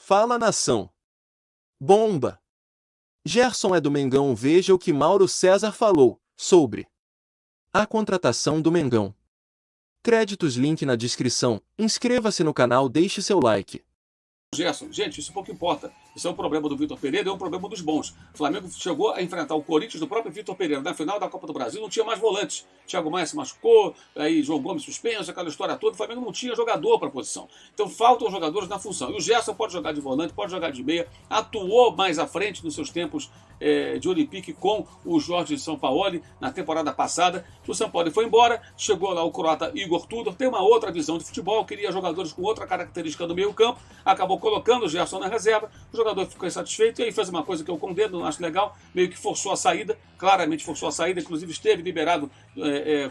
Fala, nação. Bomba! Gerson é do Mengão. Veja o que Mauro César falou sobre a contratação do Mengão. Créditos link na descrição. Inscreva-se no canal, deixe seu like. Gerson, gente, isso pouco importa. Isso é um problema do Vitor Pereira, é um problema dos bons. O Flamengo chegou a enfrentar o Corinthians do próprio Vitor Pereira. Na final da Copa do Brasil não tinha mais volantes. Thiago Maia se machucou, aí João Gomes suspenso, aquela história toda. O Flamengo não tinha jogador para a posição. Então faltam jogadores na função. E o Gerson pode jogar de volante, pode jogar de meia. Atuou mais à frente nos seus tempos de Olympique com o Jorge Sampaoli na temporada passada. O Sampaoli foi embora, chegou lá o croata Igor Tudor, tem uma outra visão de futebol, queria jogadores com outra característica no meio campo, acabou colocando o Gerson na reserva, o jogador ficou insatisfeito e aí fez uma coisa que eu condeno, não acho legal, meio que forçou a saída, claramente forçou a saída, inclusive esteve liberado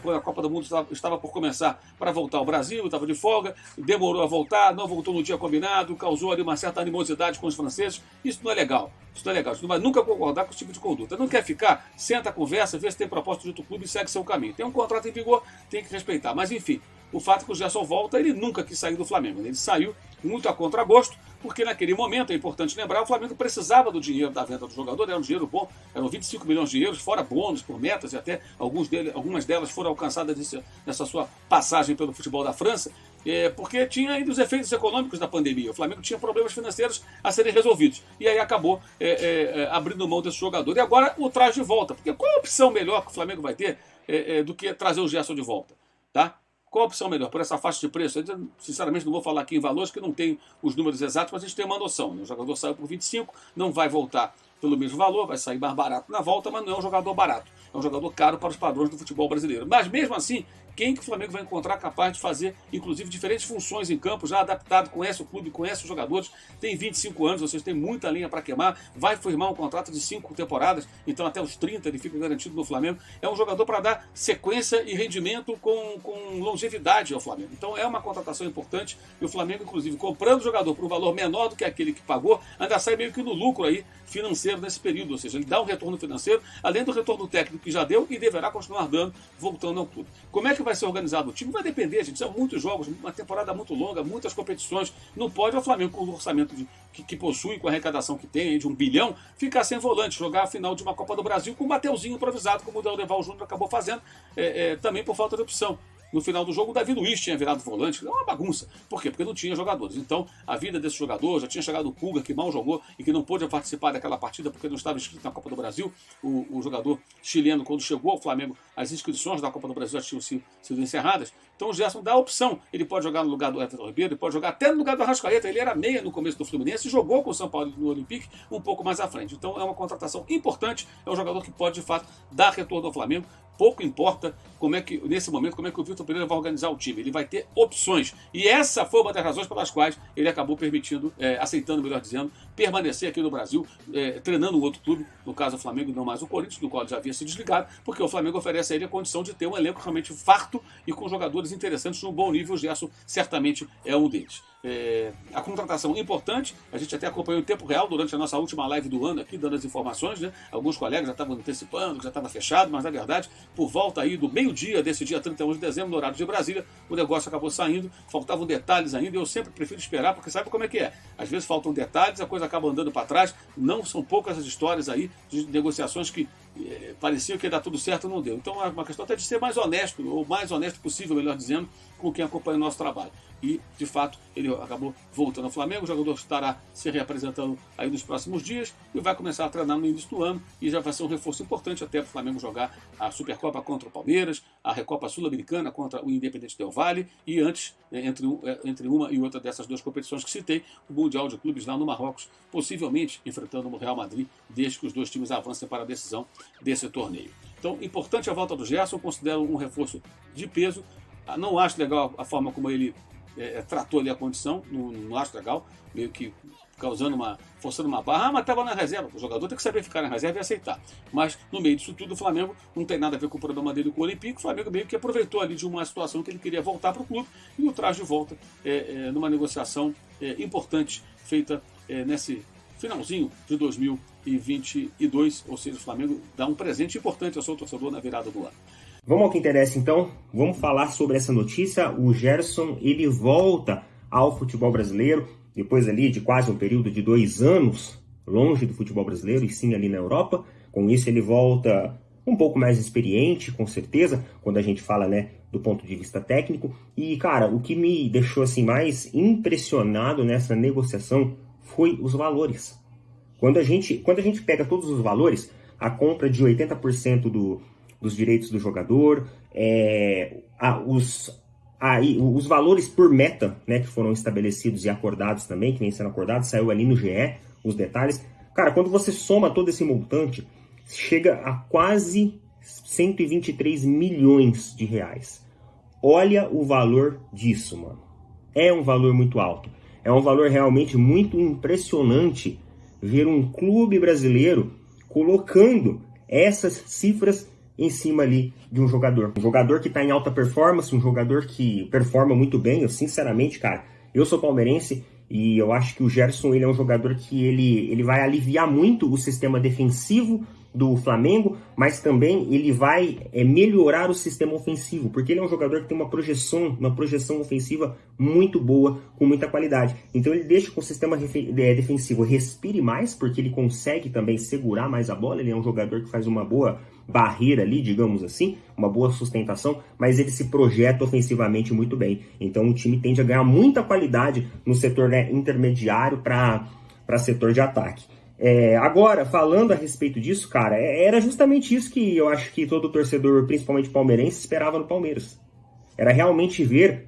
quando a Copa do Mundo estava por começar para voltar ao Brasil, estava de folga, demorou a voltar, não voltou no dia combinado, causou ali uma certa animosidade com os franceses. Isso não é legal. Isso não é legal. Isso não vai nunca concordar com esse tipo de conduta. Não quer ficar? Senta, conversa, vê se tem proposta de outro clube e segue seu caminho. Tem um contrato em vigor, tem que respeitar. Mas enfim, o fato é que o Gerson volta, ele nunca quis sair do Flamengo. Ele saiu muito a contragosto, porque naquele momento, é importante lembrar, o Flamengo precisava do dinheiro da venda do jogador, era um dinheiro bom, eram 25 milhões de euros, fora bônus por metas, e até algumas delas foram alcançadas nessa sua passagem pelo futebol da França, porque tinha ainda os efeitos econômicos da pandemia. O Flamengo tinha problemas financeiros a serem resolvidos. E aí acabou abrindo mão desse jogador. E agora o traz de volta. Porque qual a opção melhor que o Flamengo vai ter do que trazer o Gerson de volta? Tá? Qual a opção melhor? Por essa faixa de preço? Eu, sinceramente, não vou falar aqui em valores, que não tenho os números exatos, mas a gente tem uma noção. Né? O jogador saiu por 25, não vai voltar pelo mesmo valor, vai sair mais barato na volta, mas não é um jogador barato. É um jogador caro para os padrões do futebol brasileiro. Mas mesmo assim, quem que o Flamengo vai encontrar capaz de fazer, inclusive, diferentes funções em campo, já adaptado, conhece o clube, conhece os jogadores, tem 25 anos, ou seja, tem muita linha para queimar, vai firmar um contrato de 5 temporadas, então até os 30 ele fica garantido no Flamengo. É um jogador para dar sequência e rendimento com longevidade ao Flamengo. Então é uma contratação importante e o Flamengo, inclusive, comprando o jogador por um valor menor do que aquele que pagou, ainda sai meio que no lucro aí financeiro nesse período, ou seja, ele dá um retorno financeiro, além do retorno técnico que já deu e deverá continuar dando, voltando ao clube. Como é que vai ser organizado o time? Vai depender, gente, são muitos jogos, uma temporada muito longa, muitas competições, não pode o Flamengo, com o orçamento que possui, com a arrecadação que tem, de 1 bilhão, ficar sem volante, jogar a final de uma Copa do Brasil com um Mateuzinho improvisado, como o Deval Júnior acabou fazendo, também por falta de opção. No final do jogo, o Davi Luiz tinha virado volante. É uma bagunça. Por quê? Porque não tinha jogadores. Então, a vida desse jogador, já tinha chegado o Pulga, que mal jogou e que não pôde participar daquela partida porque não estava inscrito na Copa do Brasil. O jogador chileno, quando chegou ao Flamengo, as inscrições da Copa do Brasil já tinham sido encerradas. Então, o Gerson dá a opção. Ele pode jogar no lugar do Everton Ribeiro, ele pode jogar até no lugar do Arrascaeta. Ele era meia no começo do Fluminense e jogou com o São Paulo no Olympique um pouco mais à frente. Então, é uma contratação importante. É um jogador que pode, de fato, dar retorno ao Flamengo. Pouco importa nesse momento, como é que o Vitor Pereira vai organizar o time. Ele vai ter opções. E essa foi uma das razões pelas quais ele acabou aceitando, melhor dizendo, permanecer aqui no Brasil, treinando um outro clube, no caso o Flamengo, não mais o Corinthians, do qual ele já havia se desligado, porque o Flamengo oferece a ele a condição de ter um elenco realmente farto e com jogadores interessantes num bom nível. O Gerson certamente é um deles. A contratação importante, a gente até acompanhou em tempo real durante a nossa última live do ano aqui, dando as informações, né? Alguns colegas já estavam antecipando, que já estava fechado, mas na verdade, por volta aí do meio-dia desse dia 31 de dezembro, no horário de Brasília, o negócio acabou saindo, faltavam detalhes ainda, e eu sempre prefiro esperar, porque sabe como é que é? Às vezes faltam detalhes, a coisa acaba andando para trás, não são poucas as histórias aí de negociações que parecia que ia dar tudo certo, não deu. Então é uma questão até de ser mais honesto, ou mais honesto possível, melhor dizendo, com quem acompanha o nosso trabalho. E, de fato, ele acabou voltando ao Flamengo. O jogador estará se reapresentando aí nos próximos dias e vai começar a treinar no início do ano, e já vai ser um reforço importante até para o Flamengo jogar a Supercopa contra o Palmeiras, a Recopa Sul-Americana contra o Independente Del Valle e antes, entre uma e outra dessas duas competições que citei, o Mundial de Clubes lá no Marrocos, possivelmente enfrentando o Real Madrid, desde que os dois times avancem para a decisão desse torneio. Então, importante a volta do Gerson, considero um reforço de peso. Não acho legal a forma como ele tratou ali a condição, não acho legal, meio que forçando uma barra, mas estava na reserva. O jogador tem que saber ficar na reserva e aceitar. Mas no meio disso tudo, o Flamengo não tem nada a ver com o problema dele com o Olympique. O Flamengo meio que aproveitou ali de uma situação que ele queria voltar para o clube e o traz de volta numa negociação importante feita nesse finalzinho de 2022, ou seja, o Flamengo dá um presente importante ao seu torcedor na virada do ano. Vamos ao que interessa então, vamos falar sobre essa notícia. O Gerson, ele volta ao futebol brasileiro. depois ali de quase um período de 2 anos longe do futebol brasileiro e sim ali na Europa. Com isso ele volta um pouco mais experiente, com certeza, quando a gente fala, né, do ponto de vista técnico. E, cara, o que me deixou assim mais impressionado nessa negociação foi os valores. Quando a gente pega todos os valores, a compra de 80% dos direitos do jogador, os valores por meta, né, que foram estabelecidos e acordados também, que vem sendo acordados, saiu ali no GE, os detalhes. Cara, quando você soma todo esse montante, chega a quase 123 milhões de reais. Olha o valor disso, mano. É um valor muito alto. É um valor realmente muito impressionante ver um clube brasileiro colocando essas cifras em cima ali de um jogador. Um jogador que está em alta performance, um jogador que performa muito bem. Eu, sinceramente, cara, eu sou palmeirense e eu acho que o Gerson ele é um jogador que ele vai aliviar muito o sistema defensivo do Flamengo, mas também ele vai melhorar o sistema ofensivo, porque ele é um jogador que tem uma projeção ofensiva muito boa, com muita qualidade. Então ele deixa que o sistema defensivo respire mais, porque ele consegue também segurar mais a bola. Ele é um jogador que faz uma boa barreira ali, digamos assim, uma boa sustentação, mas ele se projeta ofensivamente muito bem. Então o time tende a ganhar muita qualidade no setor, né, intermediário para setor de ataque. Agora, falando a respeito disso, cara, era justamente isso que eu acho que todo torcedor, principalmente palmeirense, esperava no Palmeiras. Era realmente ver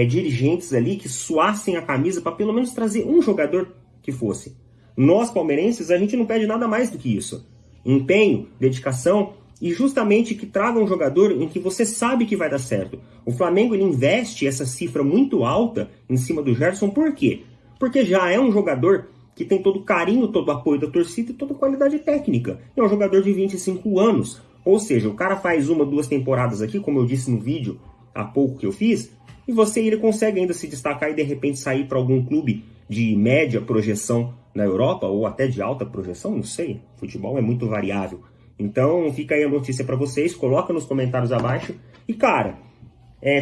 dirigentes ali que suassem a camisa para pelo menos trazer um jogador que fosse. Nós, palmeirenses, a gente não pede nada mais do que isso. Empenho, dedicação e justamente que traga um jogador em que você sabe que vai dar certo. O Flamengo ele investe essa cifra muito alta em cima do Gerson, por quê? Porque já é um jogador que tem todo o carinho, todo o apoio da torcida e toda a qualidade técnica. É um jogador de 25 anos. Ou seja, o cara faz 1, 2 temporadas aqui, como eu disse no vídeo há pouco que eu fiz, e ele consegue ainda se destacar e de repente sair para algum clube de média projeção na Europa, ou até de alta projeção, não sei. Futebol é muito variável. Então fica aí a notícia para vocês, coloca nos comentários abaixo. E cara,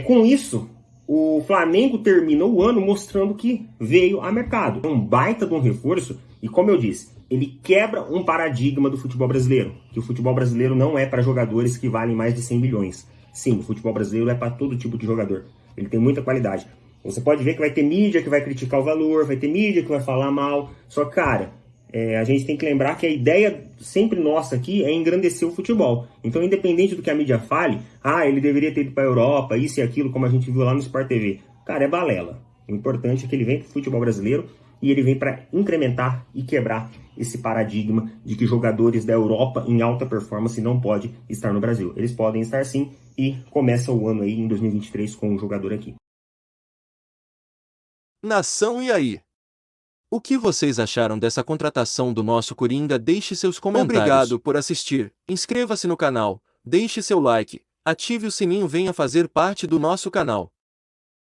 com isso, o Flamengo terminou o ano mostrando que veio a mercado. É um baita de um reforço e, como eu disse, ele quebra um paradigma do futebol brasileiro. Que o futebol brasileiro não é para jogadores que valem mais de 100 milhões. Sim, o futebol brasileiro é para todo tipo de jogador. Ele tem muita qualidade. Você pode ver que vai ter mídia que vai criticar o valor, vai ter mídia que vai falar mal. Só que, cara, a gente tem que lembrar que a ideia sempre nossa aqui é engrandecer o futebol. Então, independente do que a mídia fale, ele deveria ter ido para a Europa, isso e aquilo, como a gente viu lá no Sport TV. Cara, é balela. O importante é que ele vem para o futebol brasileiro e ele vem para incrementar e quebrar esse paradigma de que jogadores da Europa em alta performance não podem estar no Brasil. Eles podem estar sim e começa o ano aí em 2023 com um jogador aqui. Nação, e aí? O que vocês acharam dessa contratação do nosso Coringa? Deixe seus comentários. Obrigado por assistir, inscreva-se no canal, deixe seu like, ative o sininho e venha fazer parte do nosso canal.